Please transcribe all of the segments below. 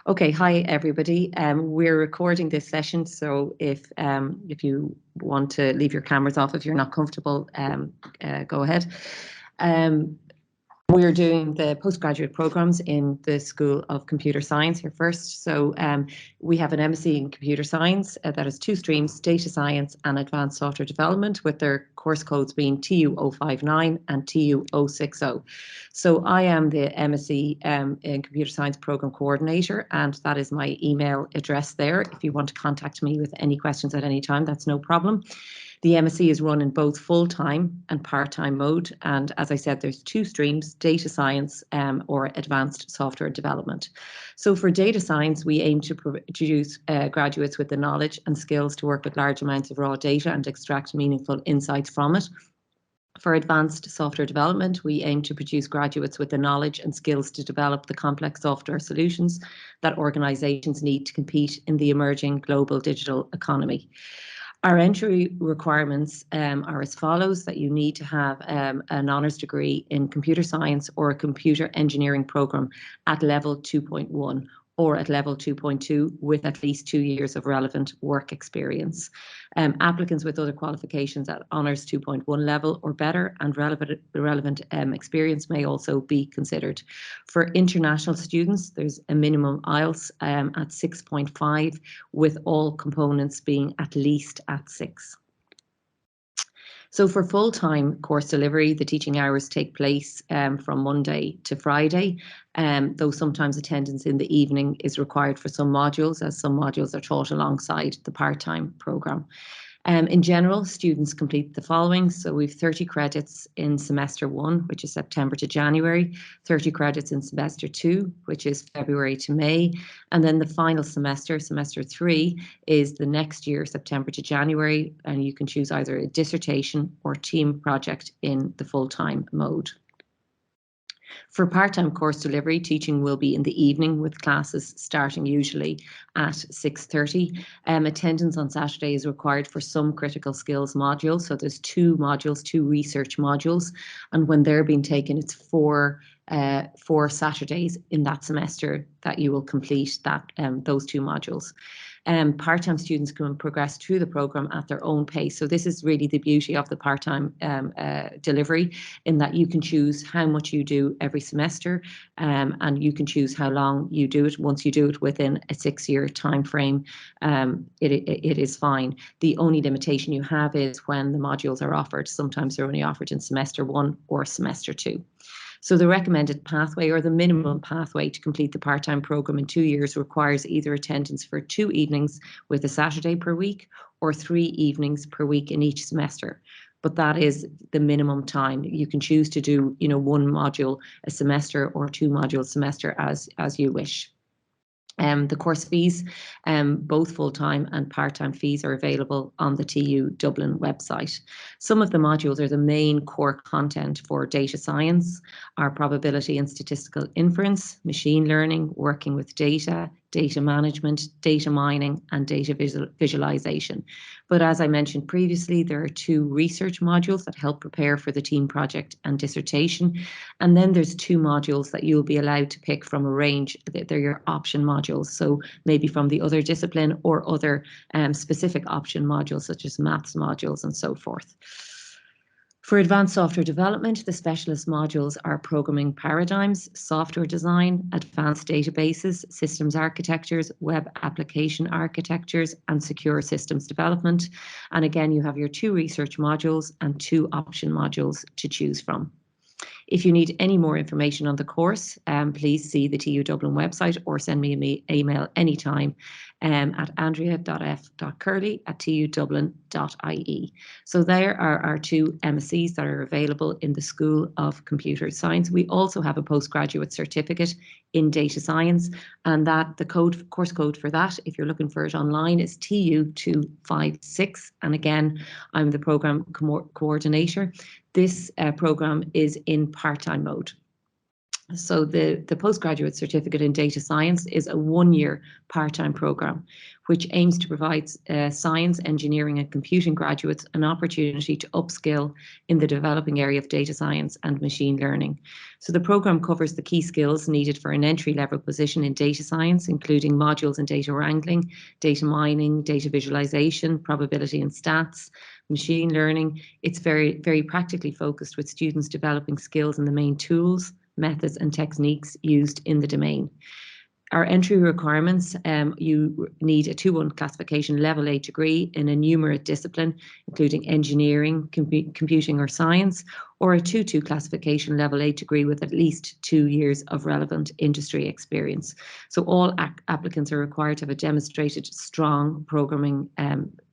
Okay, hi everybody. We're recording this session, so if you want to leave your cameras off if you're not comfortable, go ahead. We're doing the postgraduate programs in the School of Computer Science here first. So we have an MSc in Computer Science that has two streams, Data Science and Advanced Software Development, with their course codes being TU059 and TU060. So I am the MSc in Computer Science Program Coordinator, and that is my email address there. If you want to contact me with any questions at any time, that's no problem. The MSc is run in both full-time and part-time mode. And as I said, there's two streams, data science or advanced software development. So for data science, we aim to produce graduates with the knowledge and skills to work with large amounts of raw data and extract meaningful insights from it. For advanced software development, we aim to produce graduates with the knowledge and skills to develop the complex software solutions that organizations need to compete in the emerging global digital economy. Our entry requirements are as follows: that you need to have an honours degree in computer science or a computer engineering program at level 2.1 or at level 2.2 with at least 2 years of relevant work experience. Applicants with other qualifications at honours 2.1 level or better and relevant experience may also be considered. For international students, there's a minimum IELTS at 6.5 with all components being at least at 6. So for full-time course delivery, the teaching hours take place from Monday to Friday, though sometimes attendance in the evening is required for some modules, as some modules are taught alongside the part-time programme. In general, students complete the following. So we've 30 credits in semester 1, which is September to January, 30 credits in semester 2, which is February to May, and then the final semester, semester 3, is the next year, September to January, and you can choose either a dissertation or team project in the full-time mode. For part-time course delivery, teaching will be in the evening with classes starting usually at 6:30. Attendance on Saturday is required for some critical skills modules. So there's two modules, two research modules, and when they're being taken, it's four Saturdays in that semester that you will complete those two modules. Part-time students can progress through the programme at their own pace. So this is really the beauty of the part-time delivery, in that you can choose how much you do every semester, and you can choose how long you do it. Once you do it within a 6-year time frame, it is fine. The only limitation you have is when the modules are offered. Sometimes they're only offered in semester 1 or semester 2. So the recommended pathway, or the minimum pathway to complete the part-time programme in 2 years, requires either attendance for 2 evenings with a Saturday per week or 3 evenings per week in each semester. But that is the minimum time. You can choose to do, one module a semester or 2 modules a semester as you wish. The course fees, both full-time and part-time fees, are available on the TU Dublin website. Some of the modules are the main core content for data science are probability and statistical inference, machine learning, working with data, data management, data mining, and data visualization. But as I mentioned previously, there are 2 research modules that help prepare for the team project and dissertation. And then there's 2 modules that you'll be allowed to pick from a range. They're your option modules. So maybe from the other discipline or other specific option modules, such as maths modules and so forth. For advanced software development, the specialist modules are programming paradigms, software design, advanced databases, systems architectures, web application architectures, and secure systems development. And again, you have your 2 research modules and 2 option modules to choose from. If you need any more information on the course, please see the TU Dublin website or send me an email anytime at andrea.f.curley@tudublin.ie. So there are our 2 MScs that are available in the School of Computer Science. We also have a postgraduate certificate in data science, and that the course code for that, if you're looking for it online, is TU256. And again, I'm the program coordinator. This programme is in part-time mode. So the postgraduate certificate in data science is a 1-year part-time program, which aims to provide science, engineering and computing graduates an opportunity to upskill in the developing area of data science and machine learning. So the program covers the key skills needed for an entry-level position in data science, including modules in data wrangling, data mining, data visualization, probability and stats, machine learning. It's very, very practically focused, with students developing skills in the main tools, methods and techniques used in the domain. Our entry requirements, you need a 2-1 classification level 8 degree in a numerate discipline, including engineering, computing or science, or a 2-2 classification level 8 degree with at least 2 years of relevant industry experience. So all applicants are required to have a demonstrated strong programming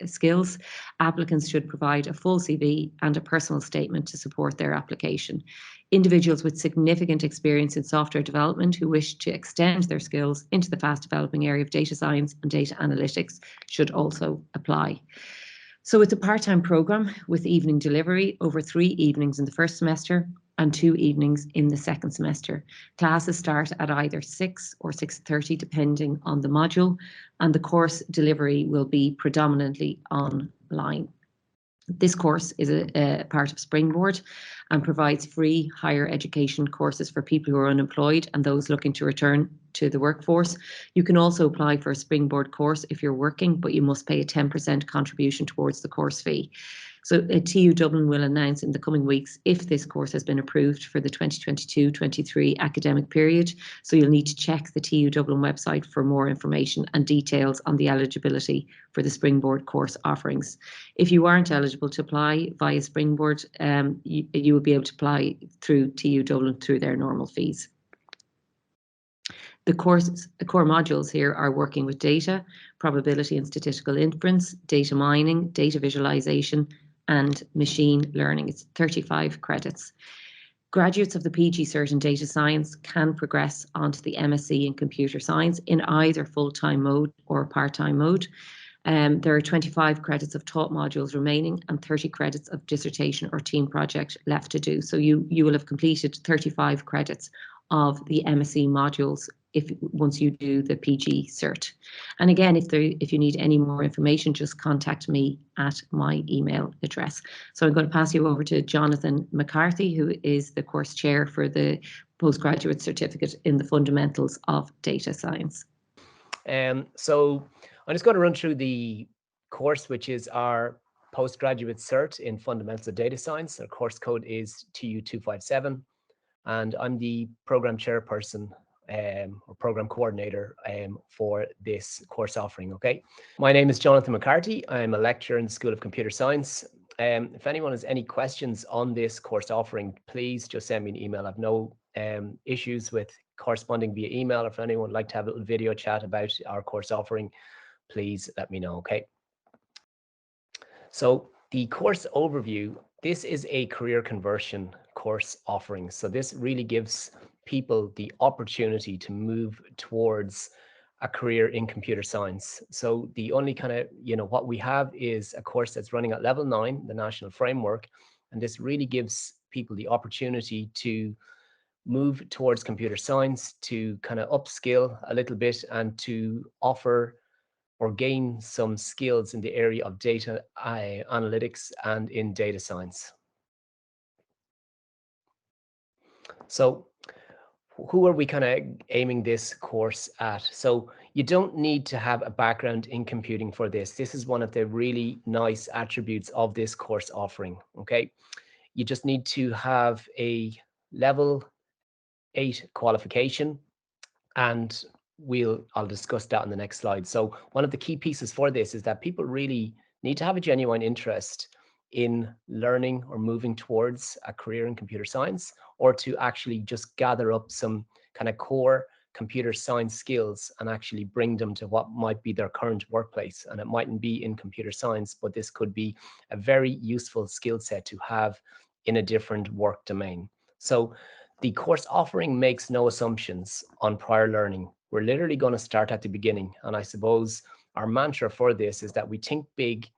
skills. Applicants should provide a full CV and a personal statement to support their application. Individuals with significant experience in software development who wish to extend their skills into the fast developing area of data science and data analytics should also apply. So it's a part-time program with evening delivery over 3 evenings in the first semester and 2 evenings in the second semester. Classes start at either 6 or 6:30 depending on the module, and the course delivery will be predominantly online. This course is a part of Springboard and provides free higher education courses for people who are unemployed and those looking to return to the workforce. You can also apply for a Springboard course if you're working, but you must pay a 10% contribution towards the course fee. So TU Dublin will announce in the coming weeks if this course has been approved for the 2022-23 academic period. So you'll need to check the TU Dublin website for more information and details on the eligibility for the Springboard course offerings. If you aren't eligible to apply via Springboard, you will be able to apply through TU Dublin through their normal fees. The core modules here are working with data, probability and statistical inference, data mining, data visualization, and machine learning. It's 35 credits. Graduates of the PG Cert in Data Science can progress onto the MSc in Computer Science in either full-time mode or part-time mode. There are 25 credits of taught modules remaining and 30 credits of dissertation or team project left to do. So you will have completed 35 credits of the MSc modules once you do the PG Cert. And again, if you need any more information, just contact me at my email address. So I'm going to pass you over to Jonathan McCarthy, who is the course chair for the Postgraduate Certificate in the Fundamentals of Data Science. So I'm just going to run through the course, which is our Postgraduate Cert in Fundamentals of Data Science. Our course code is TU257, and I'm the program chairperson or program coordinator for this course offering. Okay, my name is Jonathan McCarthy. I'm a lecturer in the School of Computer Science. If anyone has any questions on this course offering, please just send me an email. I've no issues with corresponding via email. If anyone would like to have a little video chat about our course offering, please let me know. Okay, so the course overview, this is a career conversion course offering. So this really gives people the opportunity to move towards a career in computer science. So the only kind of, what we have is a course that's running at level 9, the national framework. And this really gives people the opportunity to move towards computer science, to kind of upskill a little bit and to offer or gain some skills in the area of data analytics and in data science. So who are we kind of aiming this course at? So you don't need to have a background in computing for this. This is one of the really nice attributes of this course offering. Okay, you just need to have a level 8 qualification, and I'll discuss that on the next slide. So one of the key pieces for this is that people really need to have a genuine interest in learning or moving towards a career in computer science, or to actually just gather up some kind of core computer science skills and actually bring them to what might be their current workplace. And it mightn't be in computer science, but this could be a very useful skill set to have in a different work domain. So the course offering makes no assumptions on prior learning. We're literally going to start at the beginning. And I suppose our mantra for this is that we think big,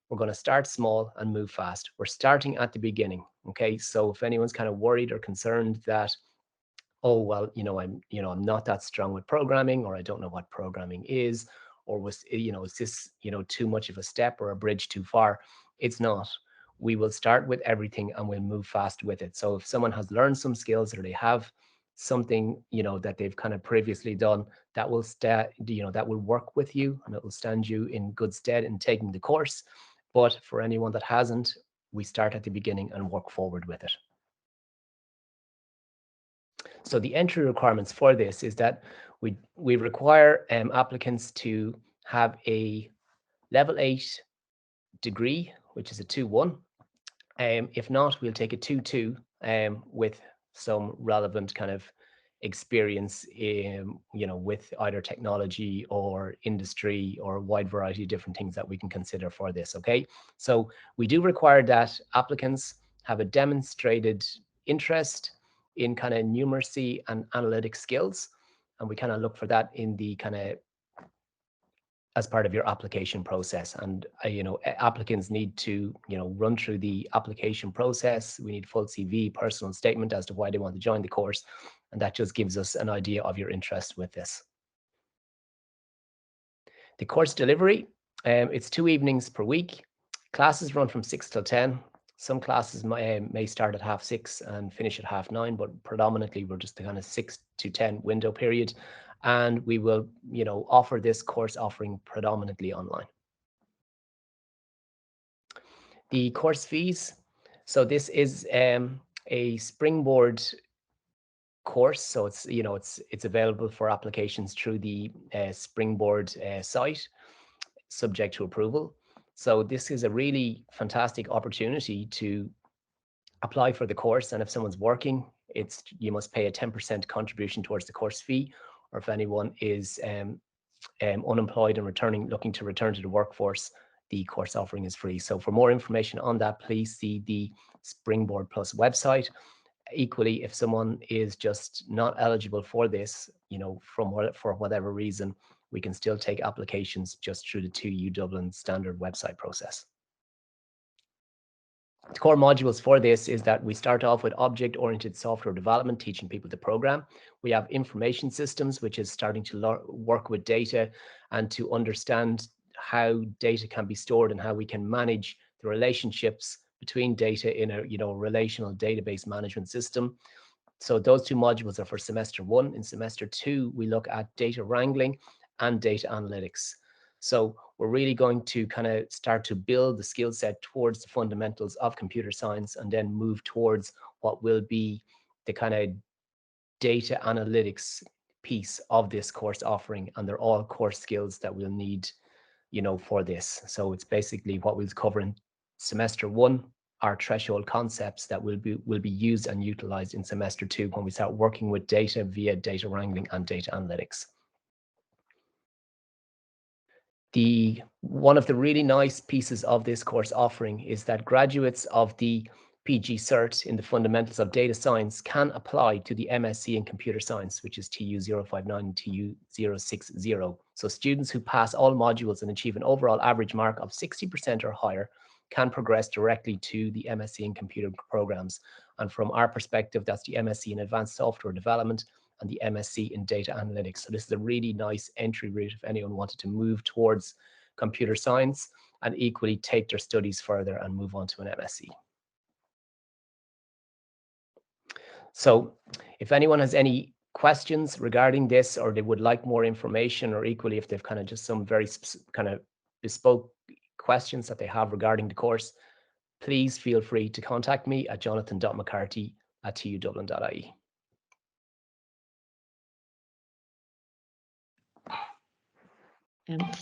we're going to start small and move fast. We're starting at the beginning. Okay, so if anyone's kind of worried or concerned that oh, well, I'm not that strong with programming, or I don't know what programming is, or is this, too much of a step or a bridge too far? It's not. We will start with everything and we'll move fast with it. So if someone has learned some skills, or they have something, that they've kind of previously done, that will that will work with you, and it will stand you in good stead in taking the course. But for anyone that hasn't, we start at the beginning and work forward with it. So the entry requirements for this is that we require applicants to have a level 8 degree, which is a 2-1. If not, we'll take a 2-2 with some relevant kind of experience with either technology or industry, or a wide variety of different things that we can consider for this. Okay, so we do require that applicants have a demonstrated interest in kind of numeracy and analytic skills, and we kind of look for that in the kind of as part of your application process. And applicants need to run through the application process. We need full CV, personal statement as to why they want to join the course, and that just gives us an idea of your interest with this. The course delivery, it's 2 evenings per week. Classes run from 6 till 10. Some classes may start at 6:30 and finish at 9:30, but predominantly we're just the kind of 6 to 10 window period. And we will, offer this course offering predominantly online. The course fees. So this is a Springboard course. So it's, it's available for applications through the Springboard site, subject to approval. So this is a really fantastic opportunity to apply for the course. And if someone's working, you must pay a 10% contribution towards the course fee. Or if anyone is unemployed and looking to return to the workforce, the course offering is free. So for more information on that, please see the Springboard Plus website. Equally, if someone is just not eligible for this, for whatever reason, we can still take applications just through the 2U Dublin standard website process. The core modules for this is that we start off with object-oriented software development, teaching people to program. We have information systems, which is starting to work with data and to understand how data can be stored and how we can manage the relationships between data in a relational database management system. So those 2 modules are for semester 1. In semester 2, we look at data wrangling and data analytics. So we're really going to kind of start to build the skill set towards the fundamentals of computer science, and then move towards what will be the kind of data analytics piece of this course offering. And they're all core skills that we'll need, for this. So it's basically what we'll cover in semester 1, our threshold concepts that will be used and utilized in semester 2 when we start working with data via data wrangling and data analytics. One of the really nice pieces of this course offering is that graduates of the PG Cert in the fundamentals of data science can apply to the MSc in Computer Science, which is TU 059 and TU 060. So students who pass all modules and achieve an overall average mark of 60% or higher can progress directly to the MSc in Computer programs. And from our perspective, that's the MSc in Advanced Software Development and the MSc in Data Analytics. So this is a really nice entry route if anyone wanted to move towards computer science and equally take their studies further and move on to an MSc. So if anyone has any questions regarding this, or they would like more information, or equally if they've kind of just some very kind of bespoke questions that they have regarding the course, please feel free to contact me at jonathan.mccarthy@tudublin.ie.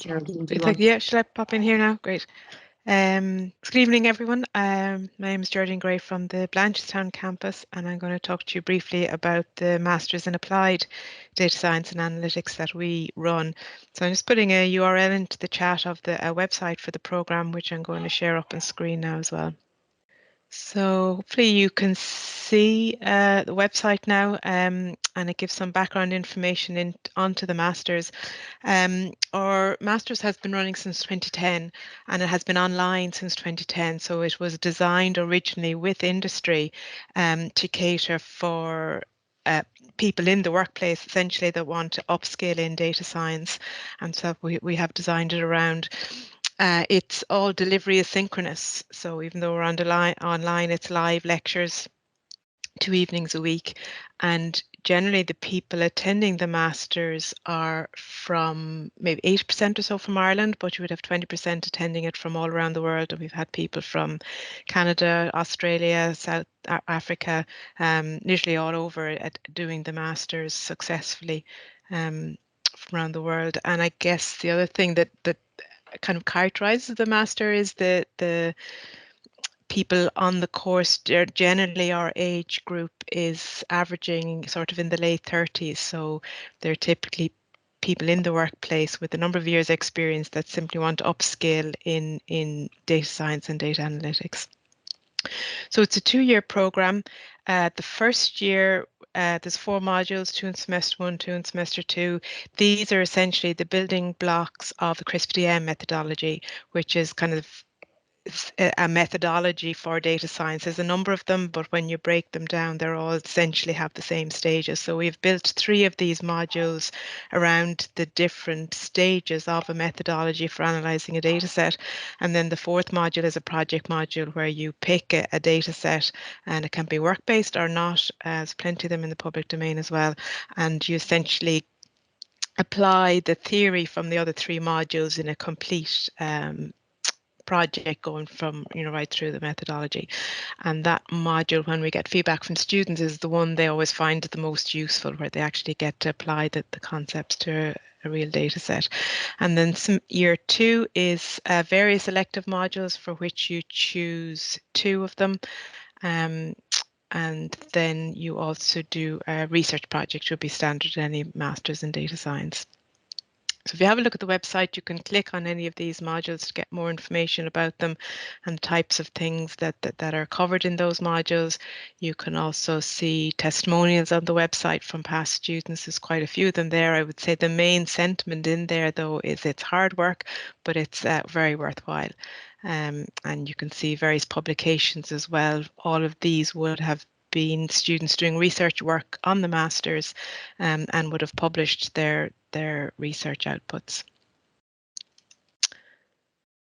Geraldine, Yeah, should I pop in here now? Great. Good evening, everyone. My name is Geraldine Gray from the Blanchardstown campus, and I'm going to talk to you briefly about the Masters in Applied Data Science and Analytics that we run. So I'm just putting a URL into the chat of the website for the program, which I'm going to share up on screen now as well. So hopefully you can see the website now, and it gives some background information onto the Masters. Our Masters has been running since 2010, and it has been online since 2010. So it was designed originally with industry to cater for people in the workplace essentially that want to upskill in data science, and so we have designed it around. It's all delivery asynchronous, so even though we're online, it's live lectures, 2 evenings a week, and generally the people attending the masters are from maybe 80% or so from Ireland, but you would have 20% attending it from all around the world. And we've had people from Canada, Australia, South Africa, literally all over doing the masters successfully from around the world. And I guess the other thing that kind of characterizes the master is the people on the course. Generally our age group is averaging sort of in the late 30s, so they're typically people in the workplace with a number of years experience that simply want to upskill in data science and data analytics. So it's a 2-year program. The first year there's 4 modules, 2 in semester 1, 2 in semester 2. These are essentially the building blocks of the CRISP-DM methodology, which is kind of a methodology for data science. There's a number of them, but when you break them down, they're all essentially have the same stages. So we've built 3 of these modules around the different stages of a methodology for analyzing a data set. And then the 4th module is a project module where you pick a data set, and it can be work-based or not. There's plenty of them in the public domain as well. And you essentially apply the theory from the other 3 modules in a complete project, going from right through the methodology. And that module, when we get feedback from students, is the one they always find the most useful, where they actually get to apply the concepts to a real data set. And then year 2 is various elective modules for which you choose 2 of them. And then you also do a research project, which would be standard in any masters in data science. So if you have a look at the website, you can click on any of these modules to get more information about them and the types of things that are covered in those modules. You can also see testimonials on the website from past students. There's quite a few of them there. I would say the main sentiment in there, though, is it's hard work, but it's very worthwhile. And you can see various publications as well. All of these would have been students doing research work on the masters, and would have published their research outputs.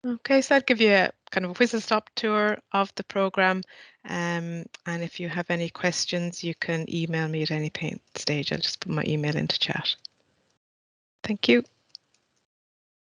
Okay, so I'll give you a kind of a whistle-stop tour of the program, and if you have any questions, you can email me at any stage. I'll just put my email into chat. Thank you.